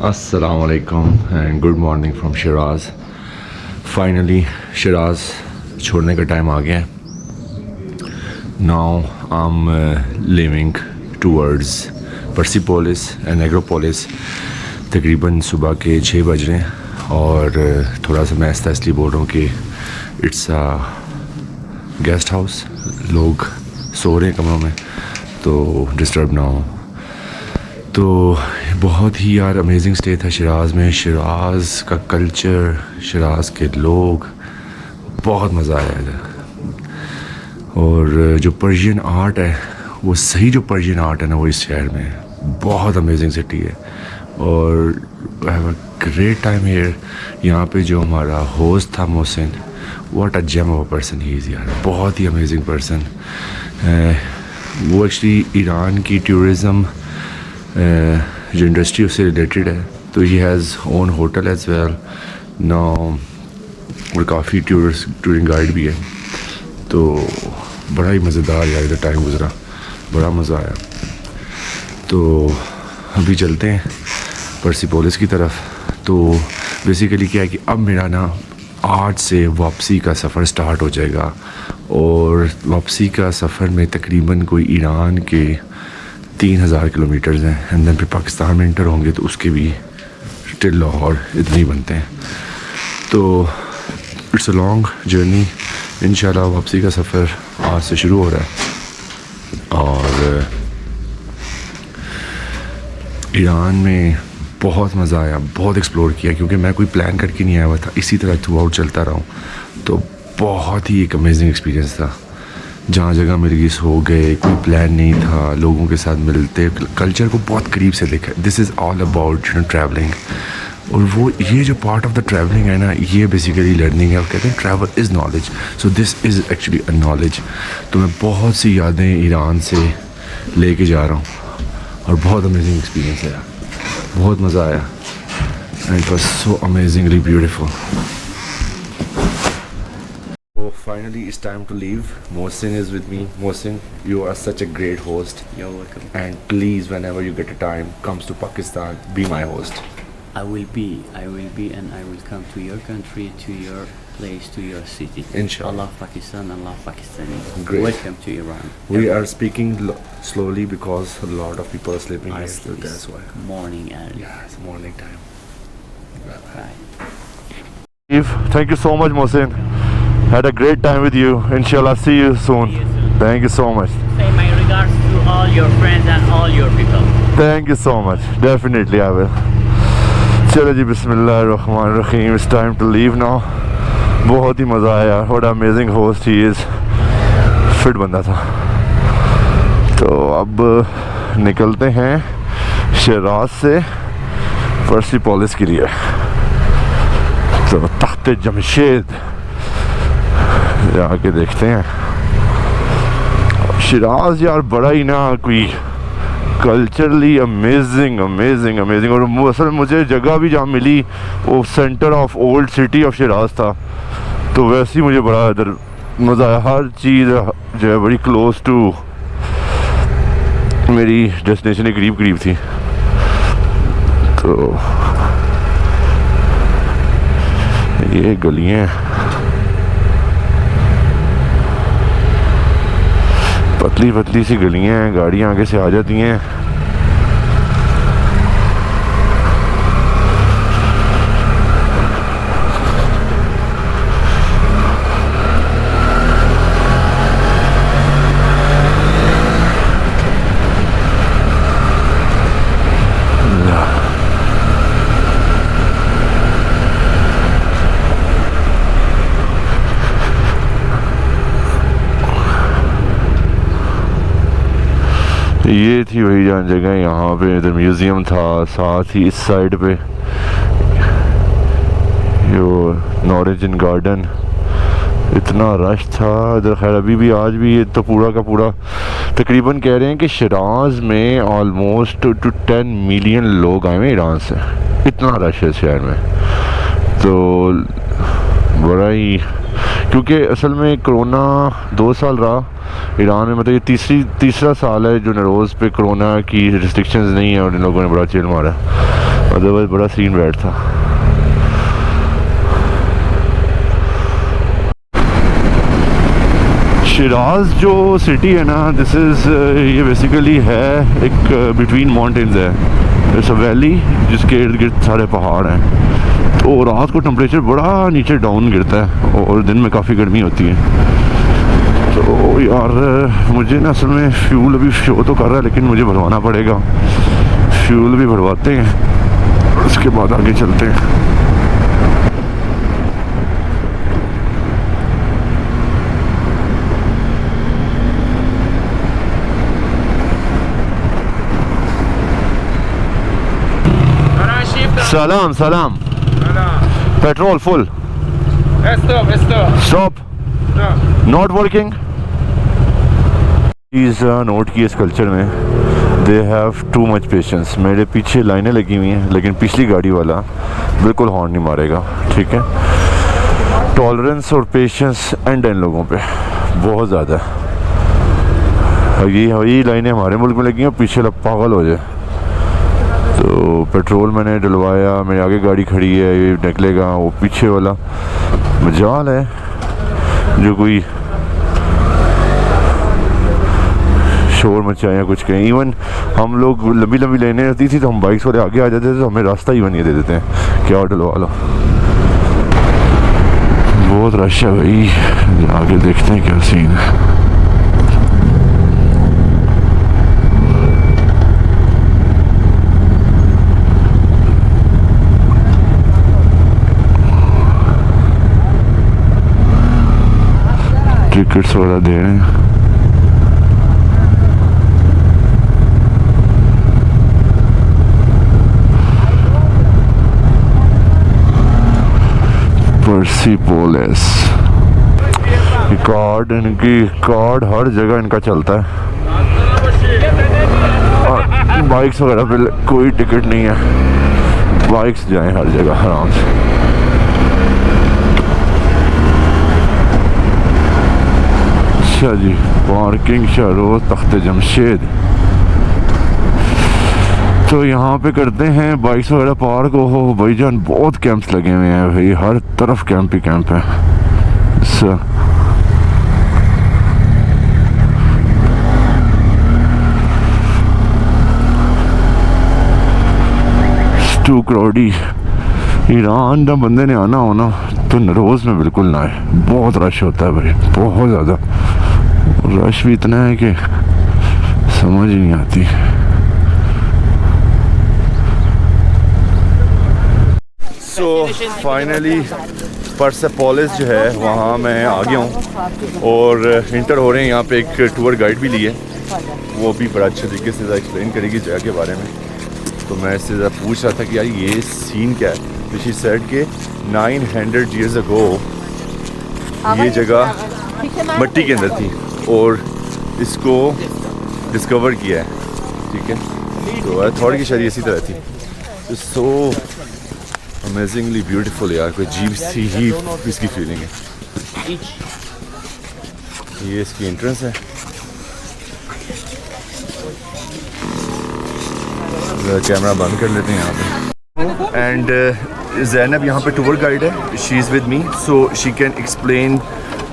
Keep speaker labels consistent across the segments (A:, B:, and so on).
A: अस्सलामुअलैकुम and good morning from Shiraz. Finally Shiraz छोड़ने का टाइम आ गया है। Now I am living towards Persepolis and Negropolis. तकरीबन सुबह के 6 बज रहे हैं और थोड़ा सा मैं ऐसा इसलिए बोल रहा हूँ कि इट्स अ गेस्ट हाउस, लोग सो रहे हैं कमरों में तो डिस्टर्ब ना हो। तो बहुत ही यार अमेजिंग स्टे था शिराज़ में। शिराज़ का कल्चर, शिराज़ के लोग, बहुत मज़ा आया इधर। और जो पर्शियन आर्ट है वो सही, जो पर्शियन आर्ट है ना वो इस शहर में है। बहुत अमेजिंग सिटी है और I have a great time here. यहाँ पे जो हमारा होस्ट था Mohsin, what a gem of a person he is यार, बहुत ही अमेजिंग पर्सन। वो एक्चुअली ईरान की टूरिज़म जो इंडस्ट्री उससे रिलेटेड है, तो he has own hotel as well now और काफ़ी टूरिंग गाइड भी है। तो बड़ा ही मज़ेदार यार इधर टाइम गुजरा, बड़ा मज़ा आया। तो अभी चलते हैं पर्सिपोलिस की तरफ। तो बेसिकली क्या है कि अब मेरा ना आज से वापसी का सफ़र स्टार्ट हो जाएगा और वापसी का सफ़र में तकरीबन कोई ईरान के 3000 किलोमीटर्स हैं एंड देन फिर पाकिस्तान में इंटर होंगे तो उसके भी टिल लाहौर इतने ही बनते हैं। तो इट्स अ लॉन्ग जर्नी। इंशाल्लाह वापसी का सफ़र आज से शुरू हो रहा है और ईरान में बहुत मज़ा आया, बहुत एक्सप्लोर किया क्योंकि मैं कोई प्लान करके नहीं आया हुआ था, इसी तरह थ्रू आउट चलता रहा हूँ। तो बहुत ही एक अमेजिंग एक्सपीरियंस था। जहाँ जगह मिल गई सो गए, कोई प्लान नहीं था, लोगों के साथ मिलते, कल्चर को बहुत करीब से देखा। This is all about travelling. और वो ये जो पार्ट ऑफ द ट्रैवलिंग है ना, ये बेसिकली लर्निंग है। और कहते हैं travel is knowledge, so this is actually a knowledge. तो मैं बहुत सी यादें ईरान से लेके जा रहा हूँ और बहुत अमेजिंग एक्सपीरियंस है यार, बहुत मज़ा आया and it was so amazingly beautiful. Finally, it's time to leave. Mohsin is with me. Mohsin, you are such a great host.
B: You're welcome.
A: And please, whenever you get a time, comes to Pakistan, be my host.
B: I will be, and I will come to your country, to your place, to your city.
A: Inshallah.
B: I love Pakistan, I love Pakistani.
A: Great.
B: Welcome to Iran.
A: We are speaking slowly because a lot of people are sleeping here, so that's why.
B: Morning early.
A: Yeah, it's morning time.
B: Bye.
C: Thank you so much, Mohsin. Had a great time with you. Inshallah, see you soon.
B: See you soon.
C: Thank you so much.
B: Say my regards to all your friends and all your people.
C: Thank you so much. Definitely I will. चलो जी, बिस्मिल्लाहिर्रहमानिर्रहीम. It's time to leave now. बहुत ही मज़ा आया। What an amazing host he is. Fit बंदा था। तो अब निकलते हैं शिराज से पर्सिपोलिस के लिए। तो तख्त जमशेद जाके देखते हैं। शिराज़ यार बड़ा ही ना कोई कल्चरली अमेजिंग। और असल मुझे जगह भी जहाँ मिली वो centre of old city of Shiraz था, तो वैसे ही मुझे बड़ा इधर मज़ा आया। हर चीज़ जो है बड़ी क्लोज टू मेरी डेस्टिनेशन के करीब थी। तो ये गलियाँ पतली सी गलियाँ हैं, गाड़ियाँ आगे से आ जाती हैं। ये थी वही जान जगह, यहाँ पे इधर म्यूज़ियम था, साथ ही इस साइड पे यो नॉरेजन गार्डन। इतना रश था इधर। खैर अभी भी, आज भी ये तो पूरा का पूरा तकरीबन कह रहे हैं कि शिराज़ में ऑलमोस्ट टू 10 मिलियन लोग आए हैं ईरान से। इतना रश है शहर में। तो बड़ा ही, क्योंकि असल में कोरोना 2 साल रहा ईरान में, मतलब ये तीसरा साल है जो नरोज़ पे कोरोना की रिस्ट्रिक्शंस नहीं है और इन लोगों ने बड़ा चिल मारा। अदरवाइज बड़ा सीन बैठ था। शिराज जो सिटी है ना, दिस इज़ ये बेसिकली है एक बिटवीन माउंटेन्स है, इट्स अ वैली जिसके इर्द गिर्द सारे पहाड़ हैं। तो रात को टेम्परेचर बड़ा नीचे डाउन गिरता है और दिन में काफ़ी गर्मी होती है। तो यार मुझे ना असल में फ्यूल अभी शो तो कर रहा है, लेकिन मुझे भरवाना पड़ेगा। फ्यूल भी भरवाते हैं, उसके बाद आगे चलते हैं। सलाम सलाम। Petrol full. Stop. Not working. Cheese note की इस कल्चर में, they have too much patience. मेरे पीछे लाइनें लगी हुई हैं, लेकिन पिछली गाड़ी वाला बिल्कुल हॉर्न नहीं मारेगा, ठीक है। टॉलरेंस और पेशेंस एंड इन लोगों पे बहुत ज़्यादा है। यही लाइनें हमारे मुल्क में लगी हैं, पीछे वाला पागल हो जाए। तो पेट्रोल मैंने डलवाया, मेरे आगे गाड़ी खड़ी है, ये निकलेगा, वो पीछे वाला मजाल है जो कोई शोर मचाए या कुछ कहें। इवन हम लोग लंबी लंबी लेने रहती थी तो हम बाइक्स वाले आगे आ जाते थे, तो हमें रास्ता इवन नहीं दे देते हैं, क्या डलवा लो। बहुत रश है भाई, आगे देखते हैं क्या सीन है। टिकट्स वगैरह दे रहे हैं। पर्सिपोलिस कार्ड, इनकी कार्ड हर जगह इनका चलता है। और बाइक्स वगैरह पे कोई टिकट नहीं है, बाइक्स जाएं हर जगह आराम से। अच्छा जी, पार्किंग शहरों तख्त जमशेद। तो यहाँ पे करते हैं बाइक्स वगैरह पार्क। हो भाईजान बहुत कैंप्स लगे हुए हैं भाई, हर तरफ कैंप ही कैंप है। Too crowdy. ईरान जब बंदे ने आना हो ना तो नरोज़ में बिल्कुल ना आए, बहुत रश होता है भाई, बहुत ज़्यादा रश भी इतना है कि समझ ही नहीं आती। सो फाइनली परसेपोलिस जो है वहाँ मैं आ गया हूँ और इंटर हो रहे हैं। यहाँ पे एक टूर गाइड भी ली है, वो भी बड़ा अच्छे तरीके से एक्सप्लेन करेगी जगह के बारे में। तो मैं इससे ज़रा पूछ रहा था कि यार ये सीन क्या है। तो शी सेड के 900 years ago ये जगह मिट्टी के अंदर थी और इसको डिस्कवर किया है, ठीक है। तो थोड़ी की शायद इसी तरह थी। सो अमेजिंगली ब्यूटीफुल यार, कोई अजीब सी ही इसकी फीलिंग है। ये इसकी एंट्रेंस है। कैमरा बंद कर लेते हैं यहाँ पे। एंड ज़ैनब यहाँ पे टूर गाइड है, she is with me, so she can explain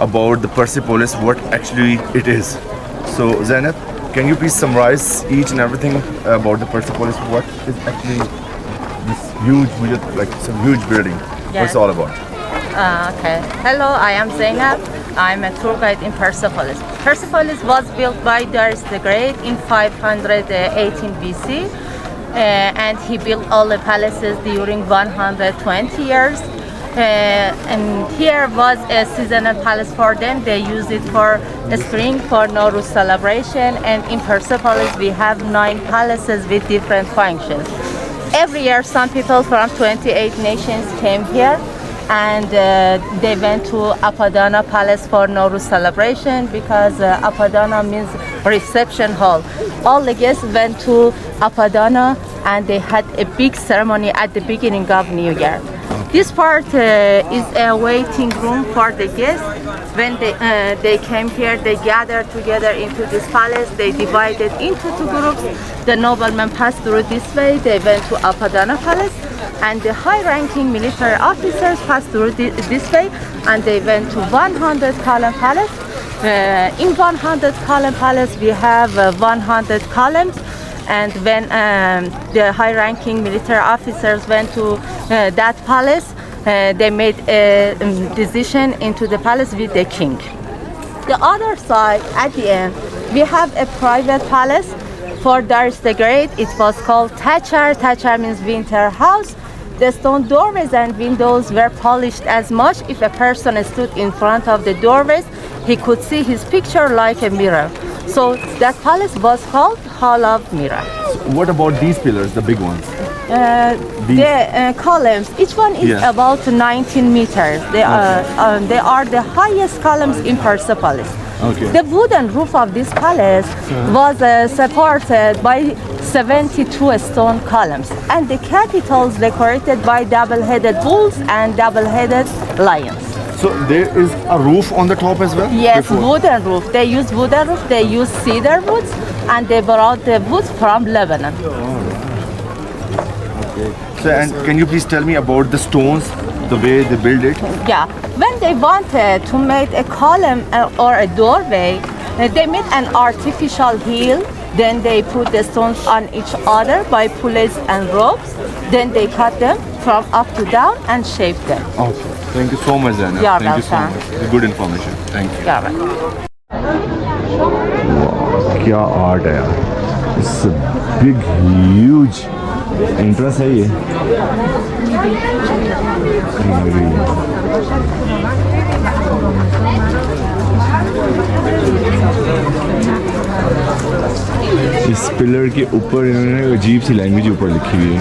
C: about the Persepolis, what actually it is. So Zainab, can you please summarize each and everything about the Persepolis? What is actually this huge, like some huge building?
D: Yes.
C: What's it all about?
D: Okay. Hello, I am Zainab. I'm a tour guide in Persepolis. Persepolis was built by Darius the Great in 518 BC, and he built all the palaces during 120 years. And here was a seasonal palace for them. They use it for spring, for Nowruz celebration. And in Persepolis we have 9 palaces with different functions. Every year some people from 28 nations came here, and they went to Apadana Palace for Nowruz celebration, because Apadana means reception hall. All the guests went to Apadana and they had a big ceremony at the beginning of New Year. This part is a waiting room for the guests. When they came here, they gathered together into this palace. They divided into two groups. The noblemen passed through this way. They went to Apadana Palace, and the high-ranking military officers passed through this way, and they went to 100 column palace. In 100 column palace, we have 100 columns. And when the high-ranking military officers went to that palace, they made a decision into the palace with the king. The other side, at the end, we have a private palace for Darius the Great. It was called Tachar. Tachar means winter house. The stone doorways and windows were polished as much. If a person stood in front of the doorways, he could see his picture like a mirror. So that palace was called Hall of Mirror.
C: What about these pillars, the big ones?
D: The columns, each one is
C: Yeah.
D: about 19 meters. They are the highest columns in Persepolis.
C: Okay.
D: The wooden roof of this palace was supported by 72 stone columns, and the capitals decorated by double-headed bulls and double-headed lions.
C: So there is a roof on the top as well?
D: Yes,
C: Before?
D: wooden roof. They use wooden roof. They use cedar woods, and they brought the wood from Lebanon.
C: Okay. So, and can you please tell me about the stones, the way they build it?
D: Yeah, when they wanted to make a column or a doorway, they made an artificial hill. Then they put the stones on each other by pulleys and ropes. Then they cut them from up to down and shaped them.
C: Okay. Thank you so much, Zainab.
D: You're
C: Thank you so
D: welcome.
C: much. Good information. Thank you.
D: Yeah, right.
C: क्या art है यार, it's big huge interest है ये। इस pillar के ऊपर इन्होंने अजीब सी लैंग्वेज ऊपर लिखी हुई है।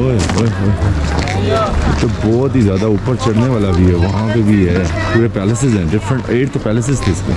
C: ओए ओए ओए, तो बहुत ही ज़्यादा ऊपर चढ़ने वाला भी है, वहाँ पे भी है, पूरे पैलेसेस हैं, डिफरेंट 8 तो पैलेसेस थे इसमें।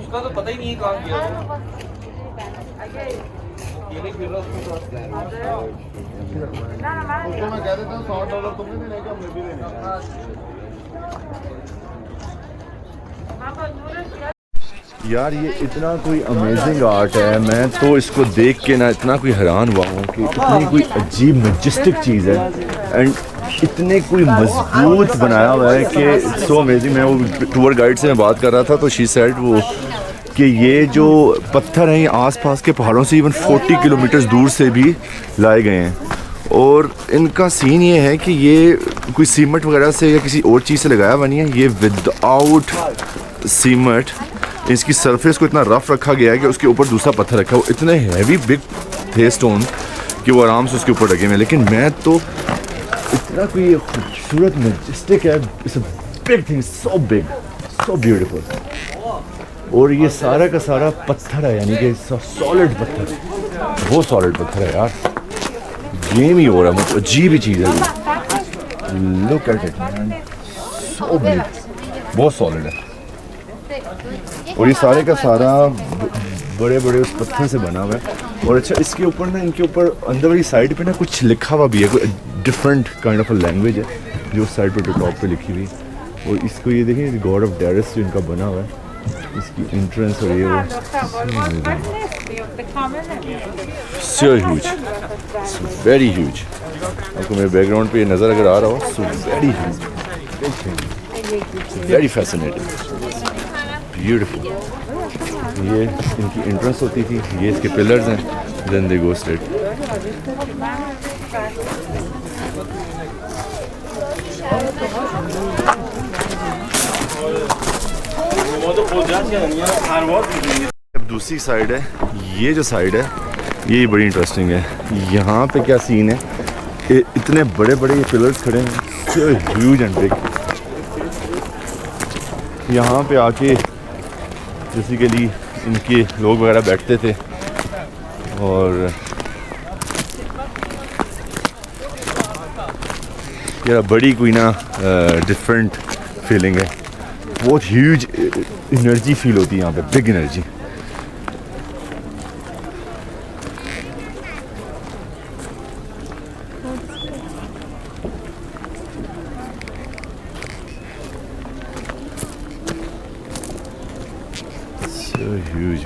E: उसका तो पता ही नहीं है कहाँ गया ये नहीं फिर रहा उसको तो हंसता है उसको मैं कह देता हूँ $100 तुमने देने का मैं भी देने
C: यार ये इतना कोई अमेजिंग आर्ट है, मैं तो इसको देख के ना इतना कोई हैरान हुआ हूँ कि इतनी कोई अजीब मैजेस्टिक चीज़ है एंड इतने कोई मजबूत बनाया हुआ है कि सो अमेजिंग। मैं वो टूर गाइड से मैं बात कर रहा था तो शी सेड वो कि ये जो पत्थर हैं ये आसपास के पहाड़ों से इवन 40 किलोमीटर दूर से भी लाए गए हैं और इनका सीन ये है कि ये कोई सीमेंट वगैरह से या किसी और चीज़ से लगाया हुआ नहीं है, ये विदाउट सीमेंट इसकी सरफेस को इतना रफ रखा गया है कि उसके ऊपर दूसरा पत्थर रखा है। वो इतने हैवी बिग थे स्टोन कि वो आराम से उसके ऊपर लगे हुए हैं, लेकिन मैं तो इतना कोई खूबसूरत मैजेस्टिक है, it's a big thing, so big, so beautiful. और ये सारा का सारा पत्थर है, यानी कि सॉलिड पत्थर, वो सॉलिड पत्थर है यार, गेम ही हो रहा है, मतलब अजीब ही चीज़ है। Look at it man, so big, बहुत सॉलिड है। और ये सारे का सारा बड़े बड़े उस पत्थर से बना हुआ है। और अच्छा इसके ऊपर ना, इनके ऊपर अंदर वाली साइड पे ना कुछ लिखा हुआ भी है, कोई डिफरेंट काइंड ऑफ लैंग्वेज है जो उस साइड पे टॉप पे लिखी हुई। और इसको ये देखिए गॉड ऑफ डायरस जो इनका बना हुआ है, इसकी एंट्रेंस और ये वो सो ह्यूज, वेरी ह्यूज। आपको मेरे बैकग्राउंड पे ये नज़र अगर आ रहा हो, सो वेरी फैसिनेटिंग, ब्यूटीफुल। ये इनकी एंट्रेंस होती थी, ये इसके पिलर्स हैं, देन दे गो स्ट्रेट। अब दूसरी साइड है, ये जो साइड है ये बड़ी इंटरेस्टिंग है। यहाँ पे क्या सीन है, इतने बड़े बड़े ये पिलर्स खड़े हैं, सो ह्यूज एंड बिग। यहाँ पे आके बेसिकली इनके लोग वगैरह बैठते थे और यार बड़ी कोई ना डिफरेंट फीलिंग है, बहुत ह्यूज एनर्जी फील होती है यहाँ पे, big energy. So huge.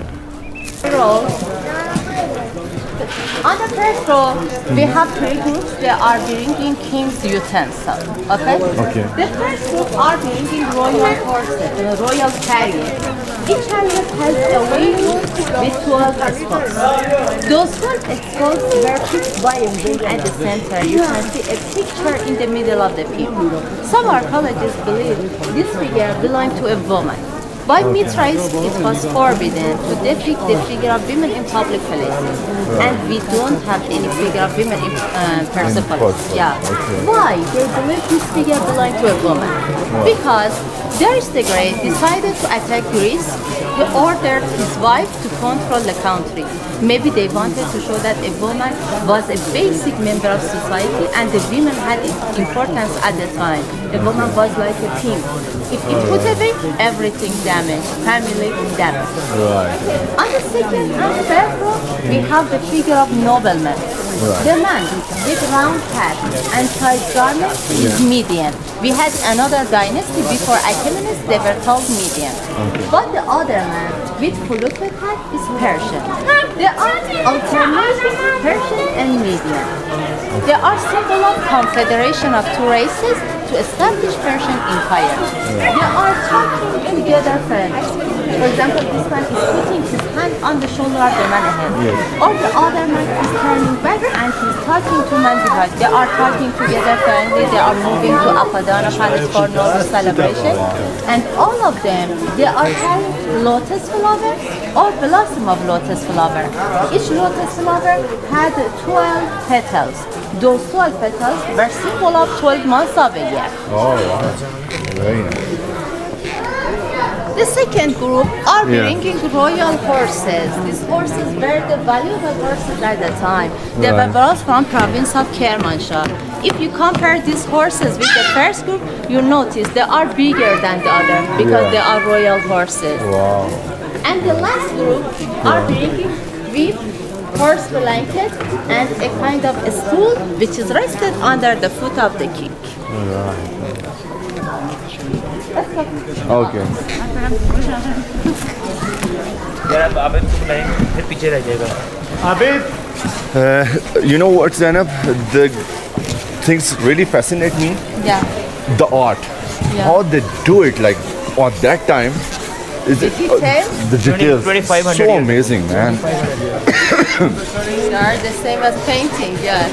D: On the first row, we have three groups. They are bringing king's utensils. Okay?
C: Okay.
D: The first group are bringing royal horses, royal chariot. Each chariot has a wing with 12 spokes. Those 12 spokes were fixed by a wing at the center. You can see a picture in the middle of the people. Some archaeologists believe this figure belonged to a woman. By Mithrais, it was forbidden to depict the figure of women in public places, and we don't have any figure of women in Persepolis. Yeah.
C: Okay.
D: Why? They believe this figure belonged to a woman. Because Darius the Great decided to attack Greece. He ordered his wife to control the country. Maybe they wanted to show that a woman was a basic member of society, and the women had importance at the time. A woman was like a team. If it put away, everything damaged, family damaged.
C: Right.
D: On the second and third row, we have the figure of nobleman. The man with round hat and tight garment is Median. We had another dynasty before Achaemenids, they were called Median. But the other man with Pulukat hat is Persian. They are alternating Persian and Median. They are symbol of confederation of two races to establish Persian Empire. They are talking together friends. For example, this man is putting his hand on the shoulder of the man ahead. Or the other man is turning back and he's talking to man behind. They are talking together friendly. They are moving to Apadana Palace for Nowruz celebration. And all of them, they are carrying lotus flower or blossom of lotus flower. Each lotus flower had 12 petals. Those 12 petals were symbol of 12 months of a year.
C: Oh, wow. Very nice.
D: The second group are bringing royal horses. These horses were the valuable horses at the time. They were brought from province of Kermanshah. If you compare these horses with the first group, you notice they are bigger than the other because they are royal horses.
C: Wow.
D: And the last group are bringing with horse blanket and a kind of a stool which is rested under the foot of the king.
C: Okay. You know what, Zainab? The things really fascinate me.
D: Yeah.
C: The art.
D: Yeah.
C: How they do it, like at that time. Is
D: The details?
C: The details.
E: 2500
C: so
E: years.
C: amazing, man.
D: They are the same as painting, yeah.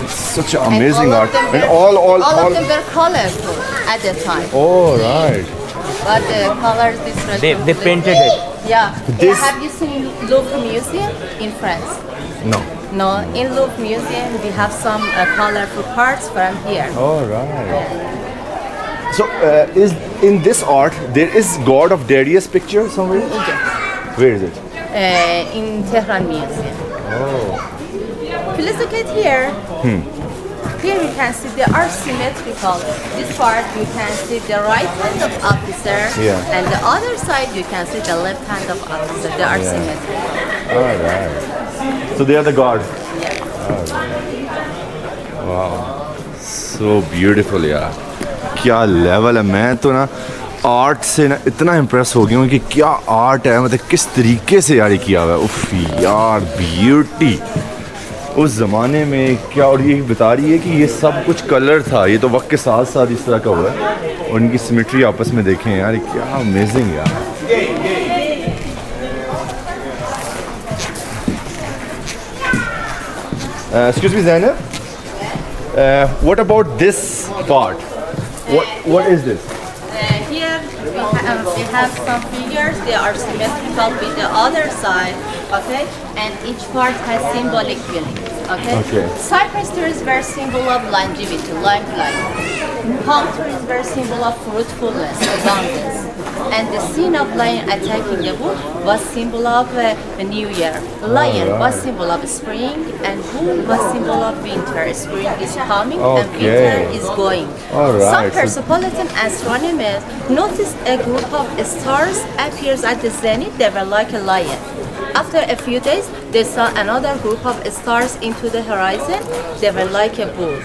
C: Such an amazing
D: all
C: art.
D: of them
C: And
D: were-
C: all.
D: of them were colorful at the time.
C: Oh, right.
D: But the colors different.
E: They painted it.
D: Yeah.
C: This-
D: Have you seen Louvre Museum in France?
C: No.
D: No. In Louvre Museum, we have some colorful parts from here.
C: Oh, right. So, is in this art there is God of Darius picture somewhere? Where is it?
D: In Tehran Museum. Please look at here. Here you can see they are symmetrical. This part you can see the right hand of officer,
C: Yeah.
D: and the other side you can see the left hand of officer. They are symmetrical.
C: All right. So they are the God.
D: Yes.
C: So beautiful यार. क्या level है. मैं तो ना art से ना इतना impress हो गया हूँ कि क्या आर्ट है, मतलब किस तरीके से यार ये किया हुआ है. उफ यार, ब्यूटी. उस ज़माने में क्या, और ये बता रही है कि ये सब कुछ कलर था, ये तो वक्त के साथ साथ इस तरह का हुआ है। और इनकी सिमेट्री आपस में देखें यार, क्या अमेजिंग यार। Excuse me, Zainab. What about this part? What is this?
D: Here we have some figures. They are symmetrical with the other side. Okay, and each part has symbolic meaning. Okay. Cypress trees were symbol of longevity, long life. Palm trees were symbol of fruitfulness, abundance. And the scene of lion attacking the bull was symbol of the new year. Lion was symbol of spring, and bull was symbol of winter. Spring is coming and winter is going. Some Persepolitan astronomers noticed a group of stars appears at the zenith. They were like a lion. After a few days, they saw another group of stars into the horizon. They were like a bull.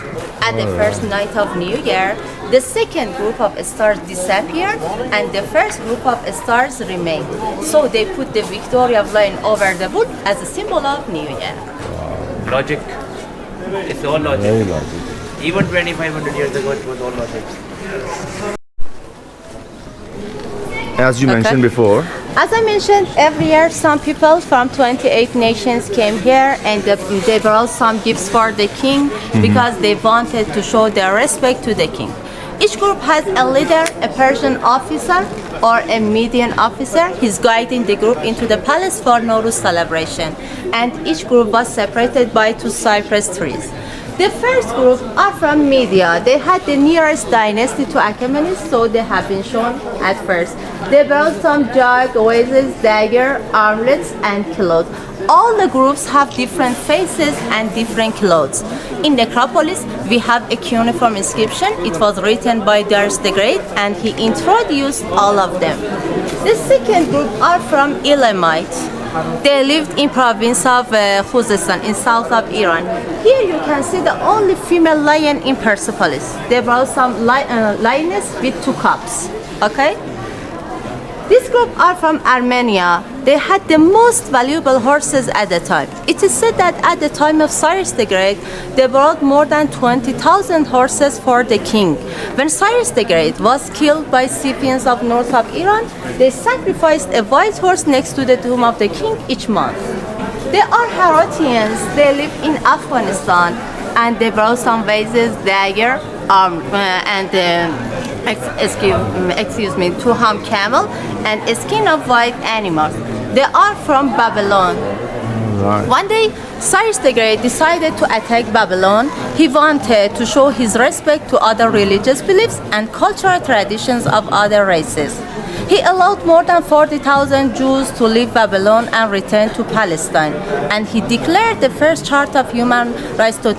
D: At the first night of New Year, the second group of stars disappeared and the first group of stars remained. So they put the victory of lion over the bull as a symbol of New Year.
E: Logic. It's all logic.
C: Very logic.
E: Even 2500 years ago, it was all logic.
C: As you mentioned before,
D: As I mentioned, every year some people from 28 nations came here and they brought some gifts for the king because they wanted to show their respect to the king. Each group has a leader, a Persian officer or a Median officer. He's guiding the group into the palace for Nowruz celebration. And each group was separated by 2 cypress trees. The first group are from Media. They had the nearest dynasty to Achaemenid, so they have been shown at first. They brought some jug, vases, dagger, armlets, and clothes. All the groups have different faces and different clothes. In Necropolis, we have a cuneiform inscription. It was written by Darius the Great, and he introduced all of them. The second group are from Elamite. They lived in province of Khuzestan in south of Iran. Here you can see the only female lion in Persepolis. They brought some lioness with 2 cubs. Okay? This group are from Armenia. They had the most valuable horses at the time. It is said that at the time of Cyrus the Great, they brought more than 20,000 horses for the king. When Cyrus the Great was killed by Scythians of north of Iran, they sacrificed a white horse next to the tomb of the king each month. They are Harottians. They live in Afghanistan, and they brought some vases, dagger, excuse me, 2 hump camel and a skin of white animals. They are from Babylon. One day, Cyrus the Great decided to attack Babylon. He wanted to show his respect to other religious beliefs and cultural traditions of other races. He allowed more than 40,000 Jews to leave Babylon and return to Palestine. And he declared the first chart of human rights to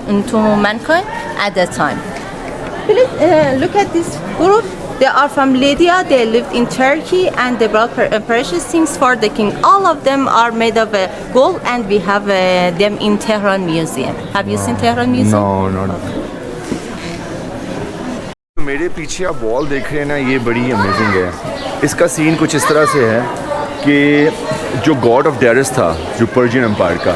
D: mankind at that time. Please look at this group. They are from Lydia. They lived in Turkey and they brought precious things for the king. All of them are made of gold and we have them in Tehran Museum. Have you seen Tehran Museum?
C: No, not. मेरे पीछे आप wall देख रहे हैं ना, ये बड़ी amazing है। इसका सीन कुछ इस तरह से है कि जो गॉड ऑफ डेरिस था, जो पर्शियन एम्पायर का,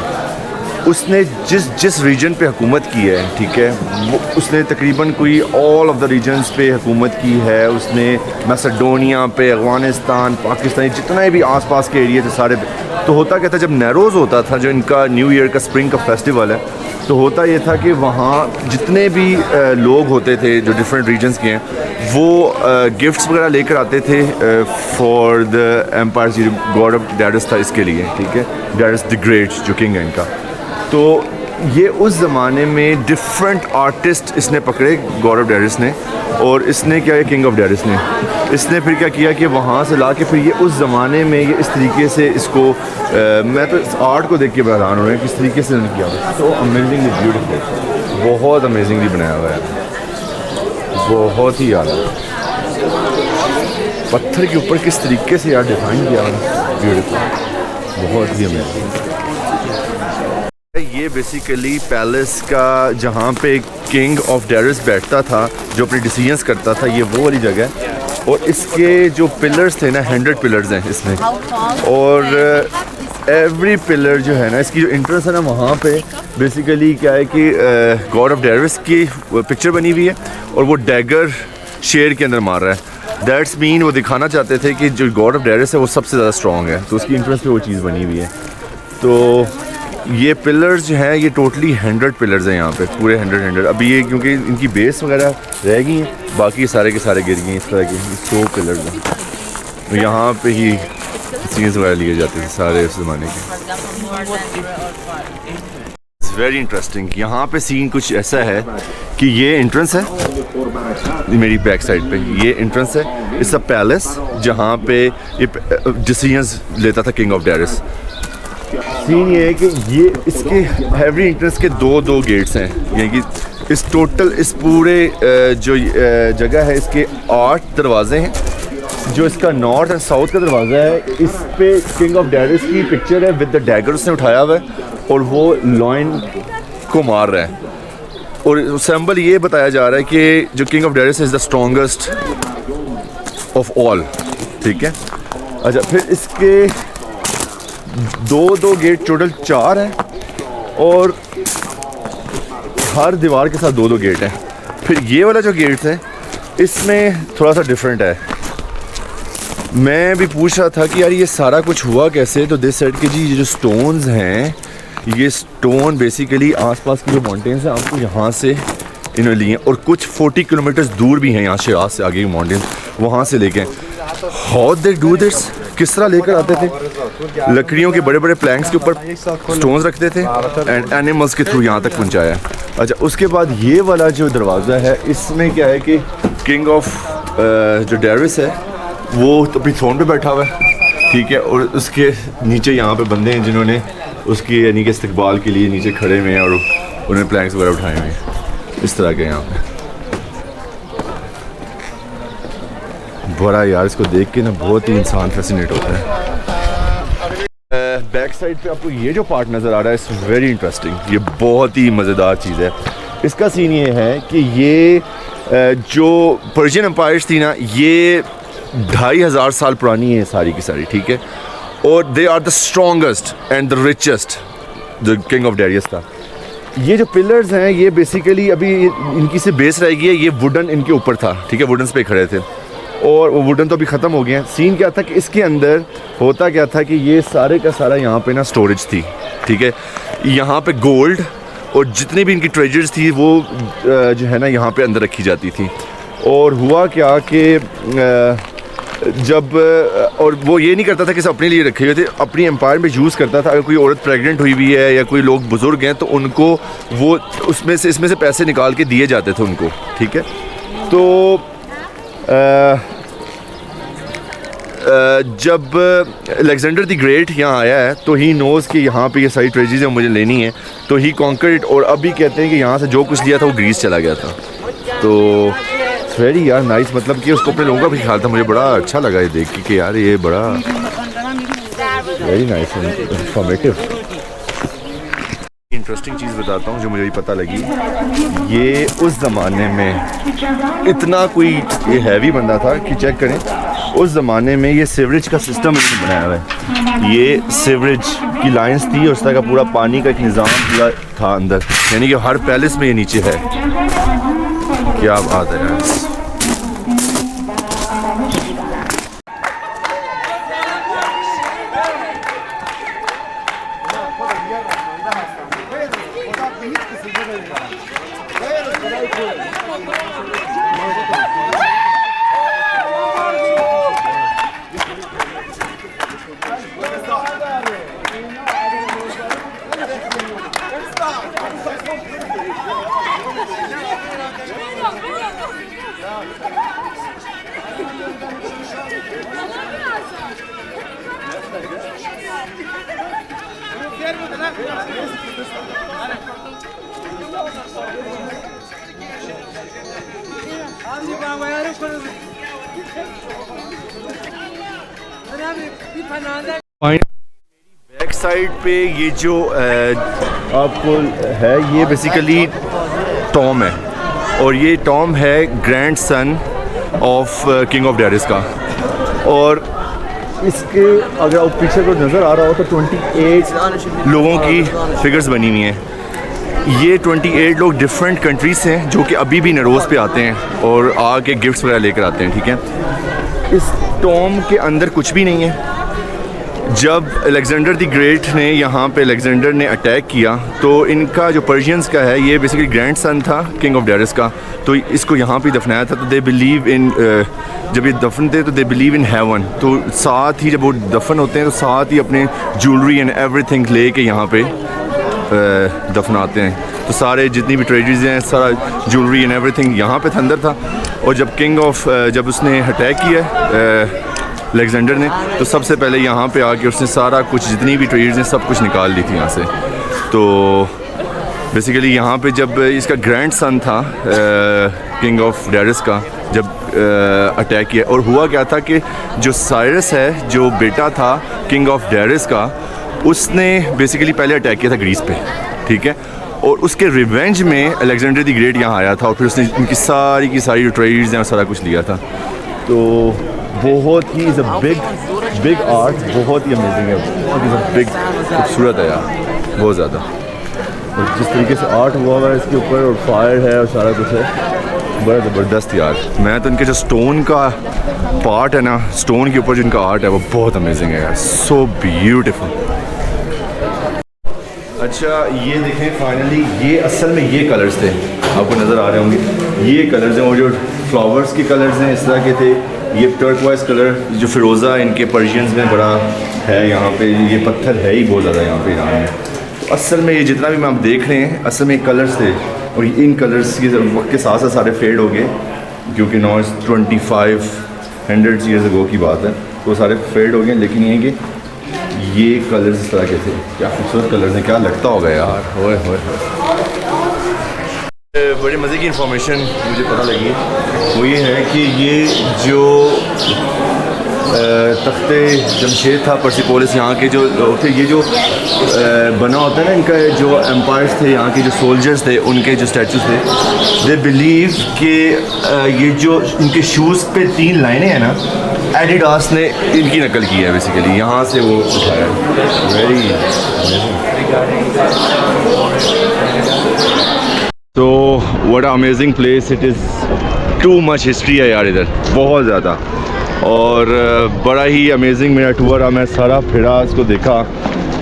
C: उसने जिस रीजन पे हुकूमत की है, ठीक है, वो उसने तकरीबन कोई ऑल ऑफ द रीजन्स पे हुकूमत की है। उसने मैसेडोनिया पे, अफ़गानिस्तान, पाकिस्तान, जितना भी आसपास के एरिया थे सारे पे। तो होता क्या था, जब नैरोज़ होता था, जो इनका न्यू ईयर का स्प्रिंग का फेस्टिवल है, तो होता ये था कि वहाँ जितने भी लोग होते थे जो डिफरेंट रीजन्स के हैं, वो गिफ्ट्स वगैरह लेकर आते थे for the empire. God of Darius था इसके लिए, ठीक है, डेरिस द ग्रेट जो किंग है इनका। तो ये उस ज़माने में डिफरेंट आर्टिस्ट इसने पकड़े, गॉड ऑफ डेरिस ने, और इसने क्या है, किंग ऑफ डेरिस ने, इसने फिर क्या किया कि वहाँ से ला के फिर ये उस ज़माने में ये इस तरीके से इसको मैं तो इस आर्ट को देख के हैरान हो रहा है किस तरीके से उन्होंने किया। तो अमेजिंगली ब्यूटीफुल, बहुत अमेजिंगली बनाया हुआ है, बहुत ही ज़्यादा। पत्थर के ऊपर किस तरीके से यार डिज़ाइन किया हुआ है, ब्यूटीफुल, बहुत ही अमेजिंग। ये बेसिकली पैलेस का जहाँ पे किंग ऑफ डेरिस बैठता था, जो अपने डिसीजंस करता था, ये वो वाली जगह है। और इसके जो पिलर्स थे ना, 100 पिलर्स हैं इसमें। और एवरी पिलर जो है ना, इसकी जो इंट्रेंस है ना वहाँ पे बेसिकली क्या है कि गॉड ऑफ डेरिस की पिक्चर बनी हुई है और वो डैगर शेर के अंदर मार रहा है। दैट्स मीन वो दिखाना चाहते थे कि जो गॉड ऑफ डेरिस है वो सबसे ज़्यादा स्ट्रॉन्ग है, तो उसकी इंट्रेंस पे वो चीज़ बनी हुई है। तो ये पिलर्स जो हैं ये टोटली 100 पिलर्स हैं यहाँ पे, पूरे 100। अभी ये क्योंकि इनकी बेस वगैरह रह गई हैं, बाकी सारे के सारे गिर गए हैं। इस तरह के 100 पिलर्स हैं। तो यहाँ पे ही सीन्स वगैरह लिए जाते थे सारे उस ज़माने के। It's very interesting. यहाँ पे सीन कुछ ऐसा है कि ये एंट्रेंस है मेरी बैक साइड पे, ये एंट्रेंस है। इट्स अ पैलेस जहाँ पे ये डिसीजंस लेता था किंग ऑफ डेरिस। सीन ये है कि ये इसके एवरी एंट्रेंस के दो गेट्स हैं, यानी कि इस टोटल इस पूरे जो जगह है इसके 8 दरवाजे हैं। जो इसका नॉर्थ एंड साउथ का दरवाज़ा है, इस पे किंग ऑफ डेरिस की पिक्चर है विद द डैगर उसने उठाया हुआ है और वो लॉइन को मार रहा है। और सिंबल ये बताया जा रहा है कि जो king of Darius is the strongest of all. ठीक है, अच्छा फिर इसके दो गेट टोटल 4 हैं और हर दीवार के साथ 2 गेट हैं। फिर ये वाला जो गेट है इसमें थोड़ा सा डिफरेंट है। मैं भी पूछ रहा था कि यार ये सारा कुछ हुआ कैसे, तो दिस साइड के जी ये जो स्टोन्स हैं, ये स्टोन बेसिकली आसपास की जो माउंटेन्स हैं आपको यहाँ से इन्होंने लिए, और कुछ 40 किलोमीटर दूर भी हैं यहाँ शिराज से आगे की माउंटेन्स, वहाँ से लेके। हाउ दे डू दिस, किस तरह लेकर आते थे? लकड़ियों के बड़े बड़े प्लैंक्स के ऊपर स्टोन्स रखते थे एंड एनिमल्स के थ्रू यहाँ तक पहुँचाया। अच्छा, उसके बाद ये वाला जो दरवाज़ा है इसमें क्या है कि किंग ऑफ जो डेरिस है वो तो अभी थ्रोन पे बैठा हुआ है। ठीक है, और उसके नीचे यहाँ पे बंदे हैं जिन्होंने उसकी यानी कि इस्तकबाल के लिए नीचे खड़े हुए हैं और उन्होंने प्लैंक्स वगैरह उठाए हुए हैं इस तरह के यहाँ पे। बड़ा यार इसको देख के ना बहुत ही इंसान फैसिनेट होता है। बैक साइड पे आपको ये जो पार्ट नज़र आ रहा है इट्स वेरी इंटरेस्टिंग, ये बहुत ही मज़ेदार चीज़ है। इसका सीन ये है कि ये जो पर्शियन एम्पायर्स थी ना, ये 2500 साल पुरानी है सारी की सारी। ठीक है, और they are the strongest and the richest the king of Darius था। ये जो पिलर्स हैं ये बेसिकली अभी इनकी से बेस रह गई है, ये वुडन इनके ऊपर था। ठीक है, वुडन पे खड़े थे और वो वुडन तो अभी ख़त्म हो गए हैं। सीन क्या था कि इसके अंदर होता क्या था कि ये सारे का सारा यहाँ पे ना स्टोरेज थी। ठीक है, यहाँ पे गोल्ड और जितनी भी इनकी ट्रेजर्स थी वो जो है ना यहाँ पे अंदर रखी जाती थी। और हुआ क्या कि जब और वो ये नहीं करता था कि सब अपने लिए रखे हुए थे, अपनी एम्पायर में यूज़ करता था। अगर कोई औरत प्रेग्नेंट हुई हुई है या कोई लोग बुज़ुर्ग हैं तो उनको वो इसमें से पैसे निकाल के दिए जाते थे उनको। ठीक है, तो जब अलेक्जेंडर द ग्रेट यहाँ आया है तो ही नोज़ कि यहाँ पे ये सारी ट्रेजरीज हैं मुझे लेनी है, तो ही कॉन्कर्ड। और अभी कहते हैं कि यहाँ से जो कुछ लिया था वो ग्रीस चला गया था। तो वेरी यार नाइस, मतलब कि उसको अपने लोगों का भी ख्याल था। मुझे बड़ा अच्छा लगा ये देख के कि यार ये बड़ा वेरी नाइस इंफॉर्मेटिव। इंटरेस्टिंग चीज़ बताता हूँ जो मुझे भी पता लगी। ये उस ज़माने में इतना कोई ये हैवी बंदा था कि चेक करें, उस ज़माने में ये सीवरेज का सिस्टम इन्होंने बनाया हुआ है। ये सीवरेज की लाइंस थी और उस तरह का पूरा पानी का एक निज़ाम पूरा था अंदर, यानी कि हर पैलेस में ये नीचे है। क्या बात है यार। बैक साइड पे ये जो आपको है ये बेसिकली टॉम है, और ये टॉम है grandson of king of Darius का। और इसके अगर आप पीछे को नज़र आ रहा हो तो 28 लोगों की फिगर्स बनी हुई हैं। ये 28 लोग डिफरेंट कंट्रीज से हैं जो कि अभी भी नरोज़ पे आते हैं और आके गिफ्ट्स वगैरह लेकर आते हैं, ठीक है। इस टॉम के अंदर कुछ भी नहीं है। जब अलेक्जेंडर द ग्रेट ने यहाँ पे अलेक्जेंडर ने अटैक किया तो इनका जो पर्शियंस का है, ये बेसिकली ग्रैंड सन था किंग ऑफ डेरिस का, तो इसको यहाँ पे दफनाया था। तो दे बिलीव इन, जब ये दफन थे तो दे बिलीव इन हेवन, तो साथ ही जब वो दफन होते हैं तो साथ ही अपने ज्वेलरी एंड एवरीथिंग ले के यहाँ पे दफनाते हैं। तो सारे जितनी भी ट्रेजरीज हैं, सारा ज्वेलरी एंड एवरीथिंग यहाँ पे अंदर था। और जब जब उसने अटैक किया अलेक्जेंडर ने, तो सबसे पहले यहाँ पे आके उसने सारा कुछ जितनी भी ट्रेजरीज हैं सब कुछ निकाल ली थी यहाँ से। तो बेसिकली यहाँ पे जब इसका ग्रैंड सन था किंग ऑफ डेरिस का, जब अटैक किया, और हुआ क्या था कि जो साइरस है, जो बेटा था किंग ऑफ डेरिस का, उसने बेसिकली पहले अटैक किया था ग्रीस पे, ठीक है। और उसके रिवेंज में अलेक्जेंडर द ग्रेट यहाँ आया था और फिर उसने इनकी सारी की सारी जो ट्रेजरीज हैं सारा कुछ लिया था। तो बहुत he is a big art, बहुत ही अमेजिंग है, बहुत ही बिग खूबसूरत है यार, बहुत ज़्यादा। और जिस तरीके से आर्ट हुआ हुआ है इसके ऊपर, और फायर है और सारा कुछ है, बड़ा ज़बरदस्त यार। मैं तो इनके जो स्टोन का पार्ट है ना, स्टोन के ऊपर जिनका आर्ट है वो बहुत अमेजिंग है यार, सो ब्यूटीफुल। अच्छा ये देखें, फाइनली ये असल में ये कलर्स थे, आपको नज़र आ रहे होंगे, ये कलर्स हैं। और जो फ्लावर्स के कलर्स हैं इस तरह के थे, ये टर्कवाइज कलर जो फिरोज़ा इनके पर्शियंस में बड़ा है यहाँ पे, ये पत्थर है ही बहुत ज़्यादा यहाँ पे ईरान में। तो असल में ये जितना भी आप देख रहे हैं असल में कलर्स थे, और इन कलर्स के वक्त के साथ साथ सारे फेड हो गए, क्योंकि नौ 2500 ईयर्स अगो की बात है, तो सारे फेड हो गए। लेकिन ये कि ये कलर्स इस तरह के थे, क्या खूबसूरत कलर्स हैं, क्या लगता होगा यार, होए होए। बड़ी मज़े की इन्फॉर्मेशन मुझे पता लगी, वो ये है कि ये जो तख्ते जमशेद था, पर्सिपोलिस यहाँ के जो लोग थे, ये जो बना होता है ना इनका, जो एम्पायर्स थे यहाँ के, जो सोल्जर्स थे, उनके जो स्टैचूज थे, दे बिलीव कि ये जो इनके शूज़ पे 3 लाइनें हैं ना, एडिडास ने इनकी नकल की है बेसिकली, यहाँ से वो उठाया है। वेरी तो what amazing place it is, too much history है यार इधर, बहुत ज़्यादा। और बड़ा ही अमेजिंग मेरा टूर रहा, मैं सारा फिरा, इसको देखा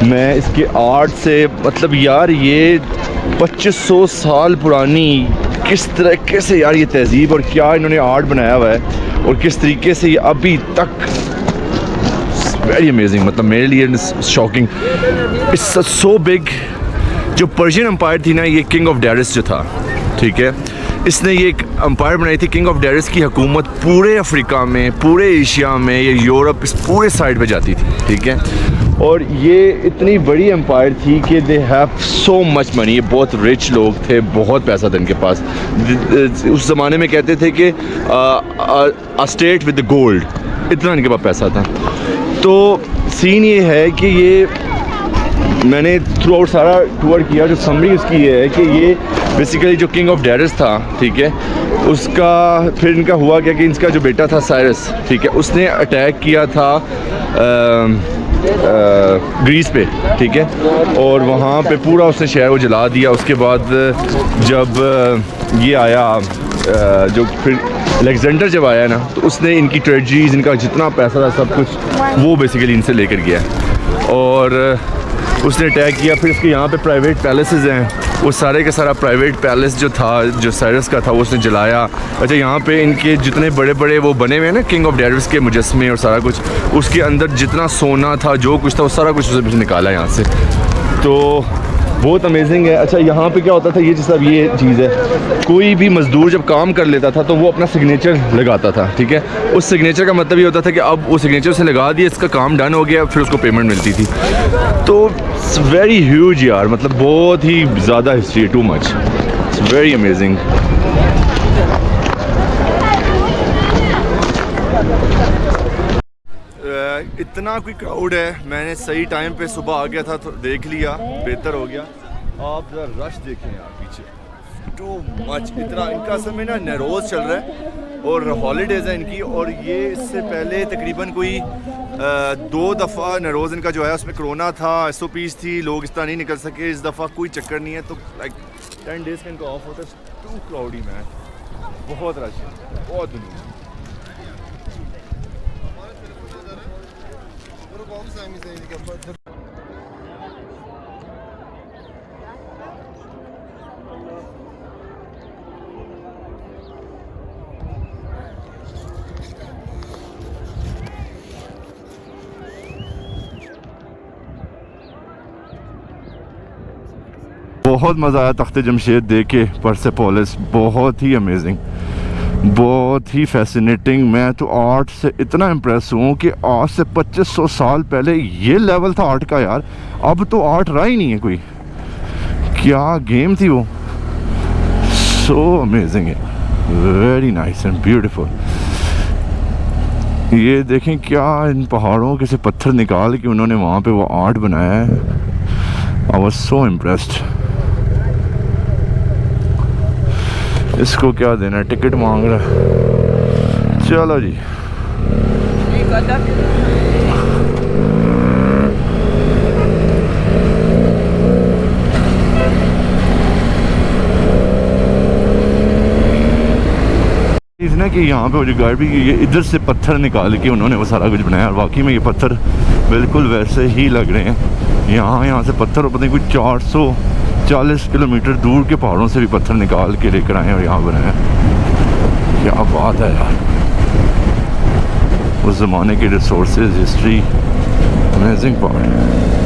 C: मैं, इसके आर्ट से मतलब यार ये 2500 साल पुरानी किस तरीके से यार ये तहज़ीब और क्या इन्होंने आर्ट बनाया हुआ है, और किस तरीके से ये अभी तक, वेरी अमेजिंग, मतलब मेरे लिए शॉकिंग। It's so big. जो पर्शियन एम्पायर थी ना, ये किंग ऑफ डेरिस जो था, ठीक है, इसने ये एक एम्पायर बनाई थी। किंग ऑफ डेरिस की हुकूमत पूरे अफ्रीका में, पूरे एशिया में, ये यूरोप, इस पूरे साइड पे जाती थी, ठीक है। और ये इतनी बड़ी एम्पायर थी कि they have so much money, ये बहुत रिच लोग थे, बहुत पैसा था इनके पास। उस ज़माने में कहते थे कि अ स्टेट विद गोल्ड, इतना इनके पास पैसा था। तो सीन ये है कि ये मैंने थ्रू आउट सारा टूर किया, जो समरी उसकी ये है कि ये बेसिकली जो किंग ऑफ डेरिस था, ठीक है, उसका फिर इनका हुआ क्या कि इसका जो बेटा था साइरस, ठीक है, उसने अटैक किया था ग्रीस पे, ठीक है, और वहाँ पे पूरा उसने शहर को जला दिया। उसके बाद जब ये आया, जो फिर अलेक्जेंडर जब आया ना, तो उसने इनकी ट्रेजरीज, इनका जितना पैसा था सब कुछ वो बेसिकली इनसे लेकर गया, और उसने अटैक किया। फिर इसके यहाँ पे प्राइवेट पैलेसेस हैं, वो सारे का सारा प्राइवेट पैलेस जो था, जो साइरस का था, वो उसने जलाया। अच्छा, यहाँ पे इनके जितने बड़े बड़े वो बने हुए हैं ना किंग ऑफ डेरिस के मुजस्मे और सारा कुछ, उसके अंदर जितना सोना था, जो कुछ था, वो सारा कुछ उसने निकाला यहाँ से। तो बहुत अमेजिंग है। अच्छा, यहाँ पे क्या होता था, ये जैसा ये चीज़ है, कोई भी मज़दूर जब काम कर लेता था तो वो अपना सिग्नेचर लगाता था, ठीक है। उस सिग्नेचर का मतलब ये होता था कि अब वो सिग्नेचर उसने लगा दिया, इसका काम डन हो गया, फिर उसको पेमेंट मिलती थी। तो इट्स वेरी ह्यूज यार, मतलब बहुत ही ज़्यादा history, too much, it's very amazing. इतना कोई क्राउड है, मैंने सही टाइम पे सुबह आ गया था तो देख लिया, बेहतर हो गया। आप ज़रा रश देखें यार पीछे, टू मच। इतना इनका असल में ना नरोज़ चल रहा है और हॉलीडेज़ है इनकी, और ये इससे पहले तकरीबन कोई 2 दफ़ा नरोज़ इनका जो है उसमें कोरोना था, SOPs थी, लोग इस तरह नहीं निकल सके। इस दफ़ा कोई चक्कर नहीं है, तो लाइक 10 डेज़ का इनका ऑफ होता है। टू क्लाउडी मैन, बहुत रश है, बहुत दुनिया। बहुत मज़ा आया तख्त जमशेद देख के, परसेपोलिस बहुत ही अमेजिंग, बहुत ही फैसिनेटिंग। मैं तो आर्ट से इतना इम्प्रेस हूँ कि आज से 2500 साल पहले ये लेवल था आर्ट का यार। अब तो आर्ट रहा ही नहीं है कोई। क्या गेम थी वो, सो अमेजिंग है, वेरी नाइस एंड ब्यूटीफुल। ये देखें क्या इन पहाड़ों के से पत्थर निकाल के उन्होंने वहाँ पे वो आर्ट बनाया है। I was so impressed. इसको क्या देना है, टिकट मांग रहा है। चलो जी, ना कि यहाँ पे जो गाड़ी ये इधर से पत्थर निकाल के उन्होंने वो सारा कुछ बनाया, और वाकई में ये पत्थर बिल्कुल वैसे ही लग रहे हैं। यहाँ से पत्थर पता नहीं कोई 440 किलोमीटर दूर के पहाड़ों से भी पत्थर निकाल के लेकर आए और यहाँ बनाया। क्या बात है यार, उस ज़माने के रिसोर्सेज, हिस्ट्री, अमेजिंग पार्ट।